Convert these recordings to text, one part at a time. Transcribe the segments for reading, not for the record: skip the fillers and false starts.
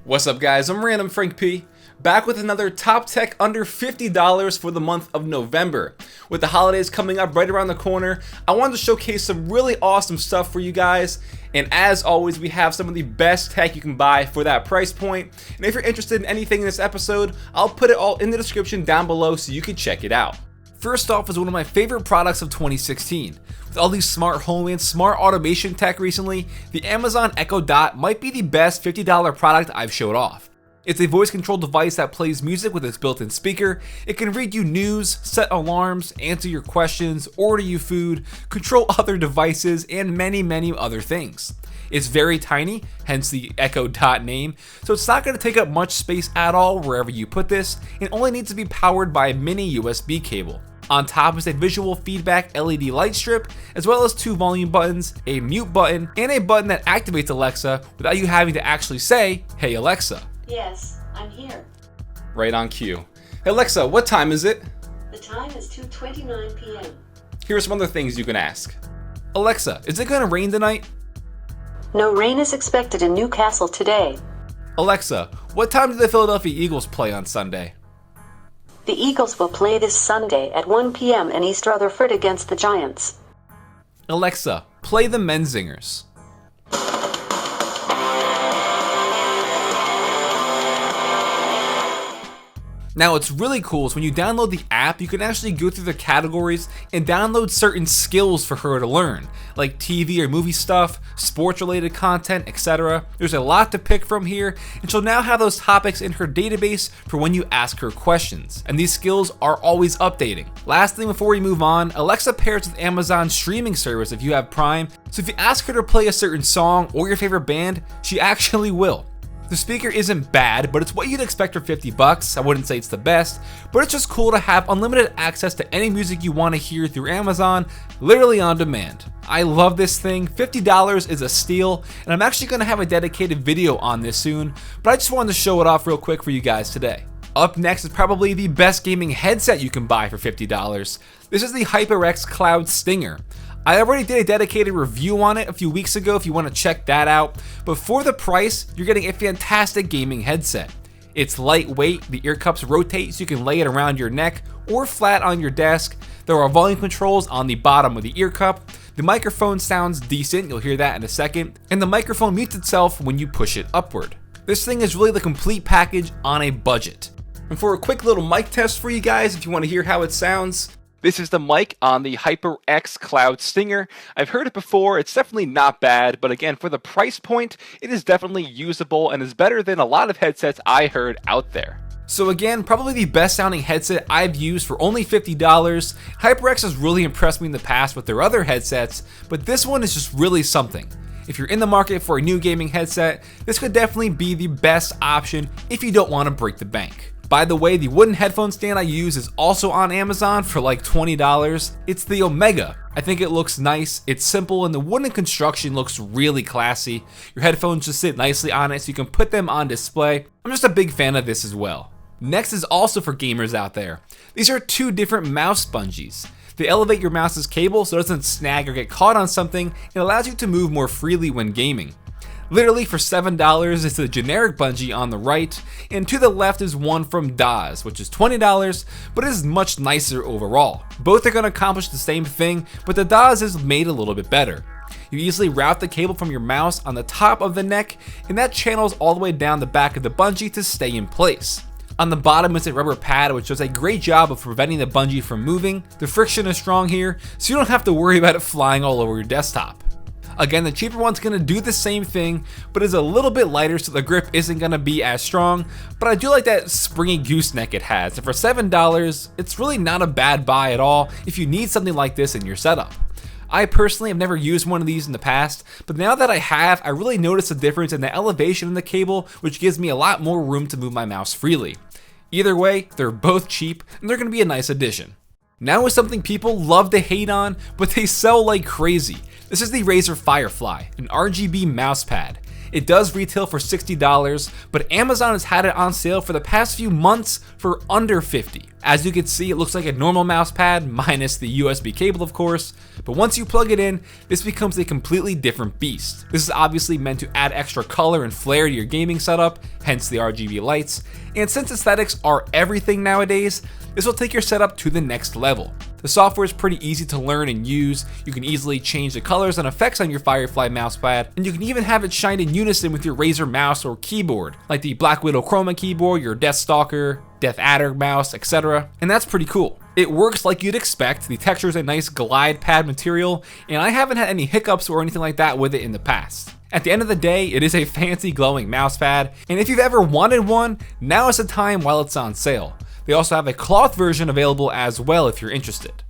What's up guys, I'm randomfrankp, back with another top tech under $50 for the month of November. With the holidays coming up right around the corner, I wanted to showcase some really awesome stuff for you guys. And as always, we have some of the best tech you can buy for that price point. And if you're interested in anything in this episode, I'll put it all in the description down below so you can check it out. First off is one of my favorite products of 2016. With all these smart home and smart automation tech recently, the Amazon Echo Dot might be the best $50 product I've showed off. It's a voice controlled device that plays music with its built-in speaker. It can read you news, set alarms, answer your questions, order you food, control other devices, and many other things. It's very tiny, hence the Echo Dot name, so it's not going to take up much space at all wherever you put this, and only needs to be powered by a mini USB cable. On top is a visual feedback LED light strip, as well as 2 volume buttons, a mute button, and a button that activates Alexa without you having to actually say, "Hey Alexa." Yes, I'm here. Right on cue. Hey Alexa, what time is it? The time is 2:29 p.m. Here are some other things you can ask. Alexa, is it gonna rain tonight? No rain is expected in Newcastle today. Alexa, what time do the Philadelphia Eagles play on Sunday? The Eagles will play this Sunday at 1 p.m. in East Rutherford against the Giants. Alexa, play the Menzingers. Now what's really cool is when you download the app, you can actually go through the categories and download certain skills for her to learn, like TV or movie stuff, sports related content, etc. There's a lot to pick from here, and she'll now have those topics in her database for when you ask her questions, and these skills are always updating. Last thing before we move on, Alexa pairs with Amazon's streaming service if you have Prime, so if you ask her to play a certain song or your favorite band, she actually will. The speaker isn't bad, but it's what you'd expect for $50. I wouldn't say it's the best, but it's just cool to have unlimited access to any music you want to hear through Amazon, literally on demand. I love this thing. $50 is a steal, and I'm actually going to have a dedicated video on this soon, but I just wanted to show it off real quick for you guys today. Up next is probably the best gaming headset you can buy for $50. This is the HyperX Cloud Stinger. I already did a dedicated review on it a few weeks ago if you want to check that out, but for the price, you're getting a fantastic gaming headset. It's lightweight, the ear cups rotate so you can lay it around your neck or flat on your desk. There are volume controls on the bottom of the ear cup. The microphone sounds decent, you'll hear that in a second, and the microphone mutes itself when you push it upward. This thing is really the complete package on a budget. And for a quick little mic test for you guys, if you want to hear how it sounds, this is the mic on the HyperX Cloud Stinger. I've heard it before, it's definitely not bad, but again, for the price point, it is definitely usable and is better than a lot of headsets I heard out there. So again, probably the best sounding headset I've used for only $50. HyperX has really impressed me in the past with their other headsets, but this one is just really something. If you're in the market for a new gaming headset, this could definitely be the best option if you don't want to break the bank. By the way, the wooden headphone stand I use is also on Amazon for like $20. It's the Omega. I think it looks nice, it's simple, and the wooden construction looks really classy. Your headphones just sit nicely on it so you can put them on display. I'm just a big fan of this as well. Next is also for gamers out there. These are 2 different mouse bungees. They elevate your mouse's cable so it doesn't snag or get caught on something, and allows you to move more freely when gaming. Literally for $7 is the generic bungee on the right, and to the left is one from Daz, which is $20, but it is much nicer overall. Both are going to accomplish the same thing, but the Daz is made a little bit better. You easily route the cable from your mouse on the top of the neck, and that channels all the way down the back of the bungee to stay in place. On the bottom is a rubber pad which does a great job of preventing the bungee from moving. The friction is strong here, so you don't have to worry about it flying all over your desktop. Again, the cheaper one's going to do the same thing, but is a little bit lighter so the grip isn't going to be as strong, but I do like that springy gooseneck it has, and for $7, it's really not a bad buy at all if you need something like this in your setup. I personally have never used one of these in the past, but now that I have, I really notice a difference in the elevation of the cable, which gives me a lot more room to move my mouse freely. Either way, they're both cheap, and they're going to be a nice addition. Now is something people love to hate on, but they sell like crazy. This is the Razer Firefly, an RGB mousepad. It does retail for $60, but Amazon has had it on sale for the past few months for under $50. As you can see, it looks like a normal mouse pad, minus the USB cable of course, but once you plug it in, this becomes a completely different beast. This is obviously meant to add extra color and flair to your gaming setup, hence the RGB lights, and since aesthetics are everything nowadays, this will take your setup to the next level. The software is pretty easy to learn and use. You can easily change the colors and effects on your Firefly mousepad, and you can even have it shine in unison with your Razer mouse or keyboard, like the Black Widow Chroma keyboard, your Deathstalker, Death Adder mouse, etc. And that's pretty cool. It works like you'd expect. The texture is a nice glide pad material, and I haven't had any hiccups or anything like that with it in the past. At the end of the day, it is a fancy glowing mousepad, and if you've ever wanted one, now is the time while it's on sale. They also have a cloth version available as well if you're interested.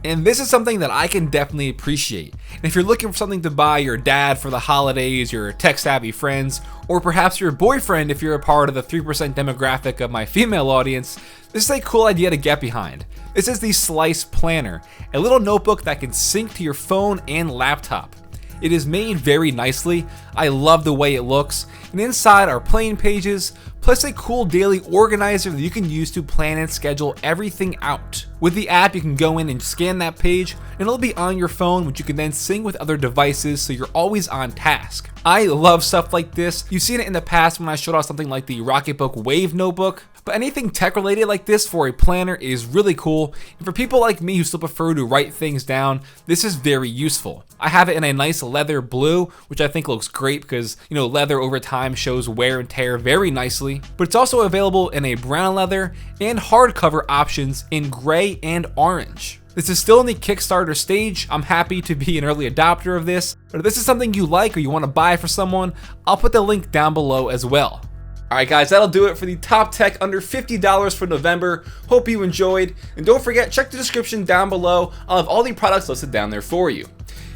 And this is something that I can definitely appreciate. And if you're looking for something to buy your dad for the holidays, your tech-savvy friends, or perhaps your boyfriend if you're a part of the 3% demographic of my female audience, this is a cool idea to get behind. This is the Slice Planner, a little notebook that can sync to your phone and laptop. It is made very nicely. I love the way it looks, and inside are plain pages, plus a cool daily organizer that you can use to plan and schedule everything out. With the app, you can go in and scan that page, and it'll be on your phone, which you can then sync with other devices so you're always on task. I love stuff like this. You've seen it in the past when I showed off something like the Rocketbook Wave notebook, but anything tech related like this for a planner is really cool, and for people like me who still prefer to write things down, this is very useful. I have it in a nice leather blue, which I think looks great because, leather over time shows wear and tear very nicely, but it's also available in a brown leather and hardcover options in gray and orange. This is still in the Kickstarter stage. I'm happy to be an early adopter of this, but if this is something you like or you want to buy for someone, I'll put the link down below as well. Alright guys, that'll do it for the top tech under $50 for November. Hope you enjoyed, and don't forget, check the description down below. I'll have all the products listed down there for you.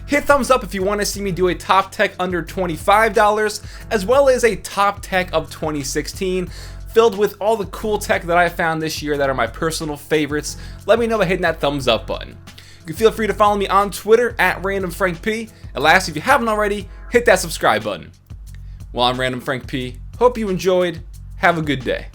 Hit thumbs up if you want to see me do a top tech under $25, as well as a top tech of 2016, filled with all the cool tech that I found this year that are my personal favorites. Let me know by hitting that thumbs up button. You can feel free to follow me on Twitter at randomfrankp, and last, if you haven't already, hit that subscribe button. Well, I'm Random Frank P. Hope you enjoyed. Have a good day.